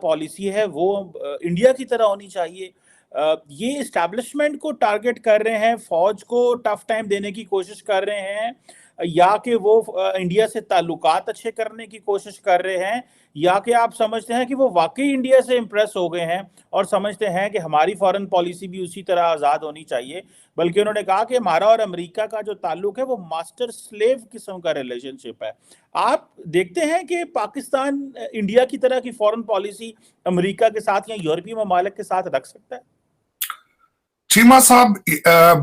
Policy है वो India की तरह होनी चाहिए। ये इस्टेब्लिशमेंट को टारगेट कर रहे हैं, फौज को टफ टाइम देने की कोशिश कर रहे हैं, या कि वो इंडिया से ताल्लुकात अच्छे करने की कोशिश कर रहे हैं, या कि आप समझते हैं कि वो वाकई इंडिया से इम्प्रेस हो गए हैं और समझते हैं कि हमारी फॉरेन पॉलिसी भी उसी तरह आज़ाद होनी चाहिए। बल्कि उन्होंने कहा कि हमारा और अमेरिका का जो ताल्लुक है वो मास्टर स्लेव किस्म का रिलेशनशिप है। आप देखते हैं कि पाकिस्तान इंडिया की तरह की फॉरेन पॉलिसी अमेरिका के साथ या यूरोपीय ममालिक के साथ रख सकता है? चीमा साहब,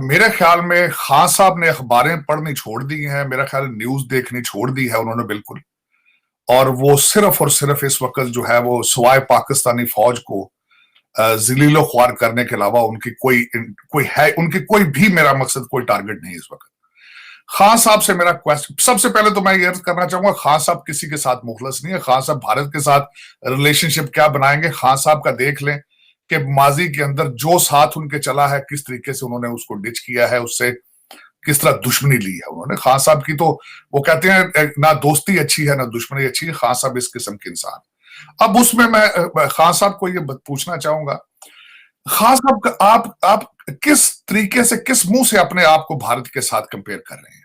मेरे ख्याल में खान साहब ने अखबारें पढ़नी छोड़ दी हैं, मेरा ख्याल न्यूज देखनी छोड़ दी है उन्होंने बिल्कुल। और वो सिर्फ और सिर्फ इस वक्त जो है वो सिवाय पाकिस्तानी फौज को जलीलो ख्वार करने के अलावा उनकी उनकी कोई भी मेरा मकसद, कोई टारगेट नहीं इस वक्त। खान साहब से मेरा क्वेश्चन, सबसे पहले तो मैं ये करना चाहूंगा, खान साहब किसी के साथ मुखलस नहीं है। खान साहब भारत के साथ रिलेशनशिप क्या बनाएंगे, खान साहब का देख लें कि माजी के अंदर जो साथ उनके चला है, किस तरीके से उन्होंने उसको डिच किया है, उससे किस तरह दुश्मनी ली है उन्होंने। खान साहब की तो वो कहते हैं ना दोस्ती अच्छी है ना दुश्मनी अच्छी है, खान साहब इस किस्म के इंसान। अब उसमें मैं खान साहब को ये पूछना चाहूंगा, खान साहब आप किस तरीके से, किस मुंह से अपने आप को भारत के साथ कंपेयर कर रहे हैं?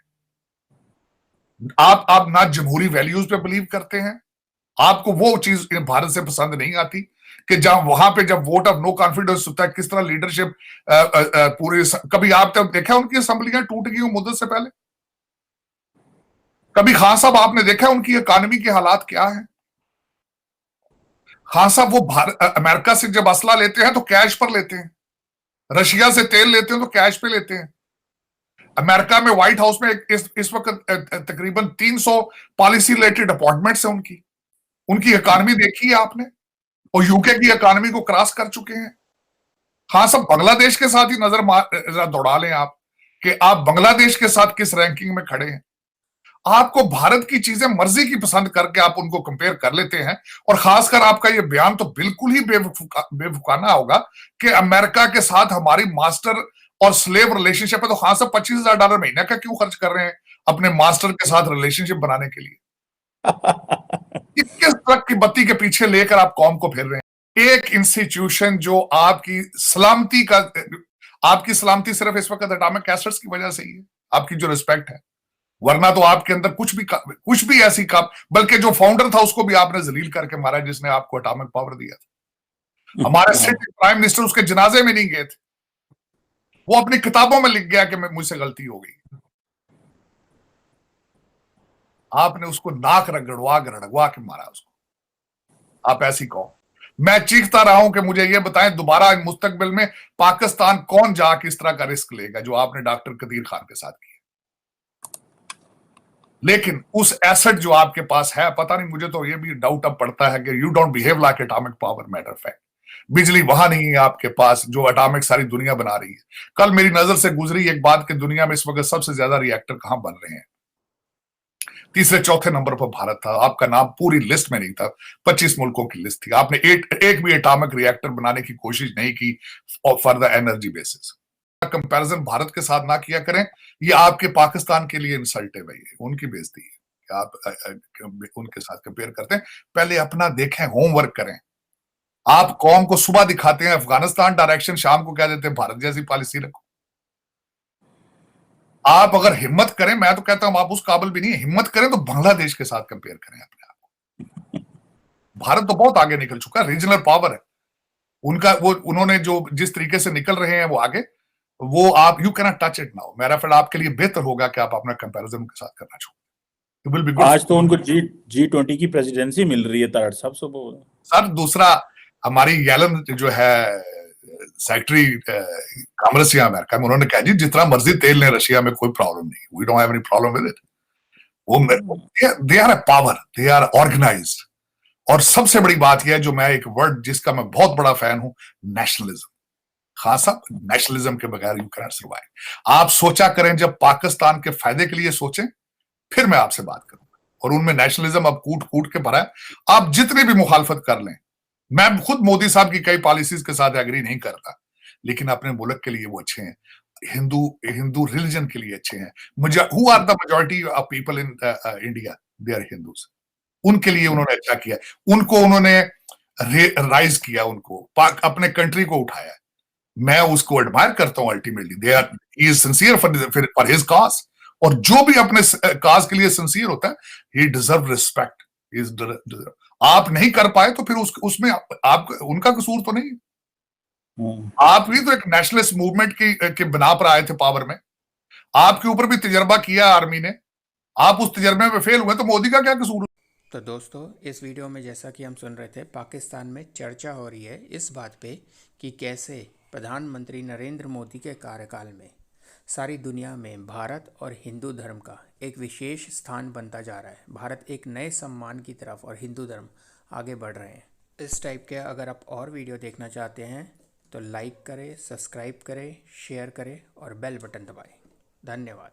आप ना जमहूरी वैल्यूज पे बिलीव करते हैं, आपको वो चीज भारत से पसंद नहीं आती कि जहां वहां पे जब वोट ऑफ नो कॉन्फिडेंस होता है, किस तरह लीडरशिप पूरे, कभी आप तब देखा उनकी असेंबलियां टूट गई मुद्दत से पहले? कभी खान साहब आपने देखा उनकी इकोनॉमी के हालात क्या है? खान साहब वो अमेरिका से जब असला लेते हैं तो कैश पर लेते हैं, रशिया से तेल लेते हैं तो कैश पे लेते हैं। अमेरिका में व्हाइट हाउस में इस वक्त तकरीबन 300 पॉलिसी रिलेटेड अपॉइंटमेंट्स है उनकी इकोनॉमी देखी है आपने, और यूके की इकोनॉमी को क्रॉस कर चुके हैं। हाँ, सब बांग्लादेश के साथ ही नजर दौड़ा लें आप कि आप बांग्लादेश के साथ किस रैंकिंग में खड़े हैं। आपको भारत की चीजें मर्जी की पसंद करके आप उनको कंपेयर कर लेते हैं। और खासकर आपका ये बयान तो बिल्कुल ही बेवकूफाना होगा कि अमेरिका के साथ हमारी मास्टर और स्लेव रिलेशनशिप है, तो खान साहब $25,000 महीने का क्यों खर्च कर रहे हैं अपने मास्टर के साथ रिलेशनशिप बनाने के लिए? किस ट्रक की बत्ती के पीछे लेकर आप कौम को फिर रहे हैं? एक इंस्टीट्यूशन जो आपकी सलामती सिर्फ इस वक्त एटॉमिक एसेट्स की वजह से ही है, आपकी जो रिस्पेक्ट है, वरना तो आपके अंदर कुछ भी ऐसी काम, बल्कि जो फाउंडर था उसको भी आपने जलील करके मारा जिसने आपको एटॉमिक पावर दिया था। हमारे सिटिंग प्राइम मिनिस्टर उसके जनाजे में नहीं गए थे, वो अपनी किताबों में लिख गया कि मुझसे गलती हो गई। आपने उसको नाक रगड़वा के मारा उसको। आप ऐसी कहो, मैं चीखता रहा हूं कि मुझे ये बताएं दोबारा मुस्तकबिल में पाकिस्तान कौन जाके इस तरह का रिस्क लेगा जो आपने डॉक्टर कदीर खान के साथ किया। लेकिन उस एसेट जो आपके पास है, पता नहीं, मुझे तो ये भी डाउट अब पड़ता है कि you don't behave like atomic power. Matter fact, बिजली वहां नहीं है आपके पास जो एटॉमिक सारी दुनिया बना रही है। कल मेरी नजर से गुजरी एक बात कि दुनिया में इस वक्त सबसे ज्यादा रिएक्टर कहां बन रहे हैं, तीसरे चौथे नंबर पर भारत था। आपका नाम पूरी लिस्ट में नहीं था, 25 मुल्कों की लिस्ट थी। आपने एक भी एटॉमिक रिएक्टर बनाने की कोशिश नहीं की for the energy basis. Comparison Bharat के साथ ना किया करें, ये आपके पाकिस्तान के लिए इंसल्टिव है, ये उनकी बेइज्जती है कि आप उनके साथ कंपेयर करते हैं। पहले अपना देखें, होमवर्क करें। आप कौम को सुबह दिखाते हैं अफगानिस्तान डायरेक्शन, शाम को कह देते हैं भारत जैसी पॉलिसी रखो। आप अगर हिम्मत करें, मैं तो कहता हूं आप उस काबिल भी नहीं है, हिम्मत करें तो बांग्लादेश के साथ कंपेयर करें अपने आप को। भारत तो बहुत आगे निकल चुका है, रीजनल पावर है उनका, वो उन्होंने जो जिस तरीके से निकल रहे हैं वो आगे, वो आप you can not touch it now. मेरा फिर आपके लिए बेहतर होगा कि आप अपना कंपैरिजन उनके साथ करना चाहिए। आज तो उनको G20 की प्रेसिडेंसी मिल रही है तारड़ साहब से। सर, दूसरा हमारी येलन जो है सेक्रेटरी कांग्रेस या अमेरिका में, उन्होंने कहा जी जितना मर्जी तेल लें रशिया में कोई प्रॉब्लम नहीं, we don't have any problem with it. वो they are a power, they are organized. और सबसे बड़ी बात यह है, जो मैं एक वर्ड जिसका मैं बहुत बड़ा फैन हूं, नेशनलिज्म। खान साहब, नेशनलिज्म के बगैर यू कैन नॉट सर्वाइव। आप सोचा करें, जब पाकिस्तान के फायदे के लिए सोचें, फिर मैं आपसे बात करूंगा। और उनमें नेशनलिज्म अब कूट कूट के भरा है। आप जितनी भी मुखालफत कर लें, मैं खुद मोदी साहब की कई पॉलिसीज के साथ एग्री नहीं करता, लेकिन अपने मुल्क के लिए वो अच्छे हैं, हिंदू रिलीजन के लिए अच्छे हैं। Who are the majority of people in India, they are Hindus. उनके लिए उन्होंने अच्छा किया। उनको उन्होंने राइज किया उनको, अपने कंट्री को उठाया। मैं उसको एडमायर करता हूं। Ultimately they are he is sincere for his cause, और जो भी अपने काज के लिए सिंसियर होता है ही डिजर्व रिस्पेक्ट। आप नहीं कर पाए तो फिर उसमें आप उनका कसूर तो नहीं। आप भी तो एक नेशनलिस्ट मूवमेंट के बना पर आए थे पावर में, आपके ऊपर भी तजर्बा किया आर्मी ने, आप उस तजर्बे में फेल हुए तो मोदी का क्या कसूर। तो दोस्तों, इस वीडियो में जैसा कि हम सुन रहे थे, पाकिस्तान में चर्चा हो रही है इस बात पे कि कैसे प्रधानमंत्री नरेंद्र मोदी के कार्यकाल में सारी दुनिया में भारत और हिंदू धर्म का एक विशेष स्थान बनता जा रहा है। भारत एक नए सम्मान की तरफ और हिंदू धर्म आगे बढ़ रहे हैं। इस टाइप के अगर आप और वीडियो देखना चाहते हैं तो लाइक करें, सब्सक्राइब करें, शेयर करें और बेल बटन दबाएं। धन्यवाद।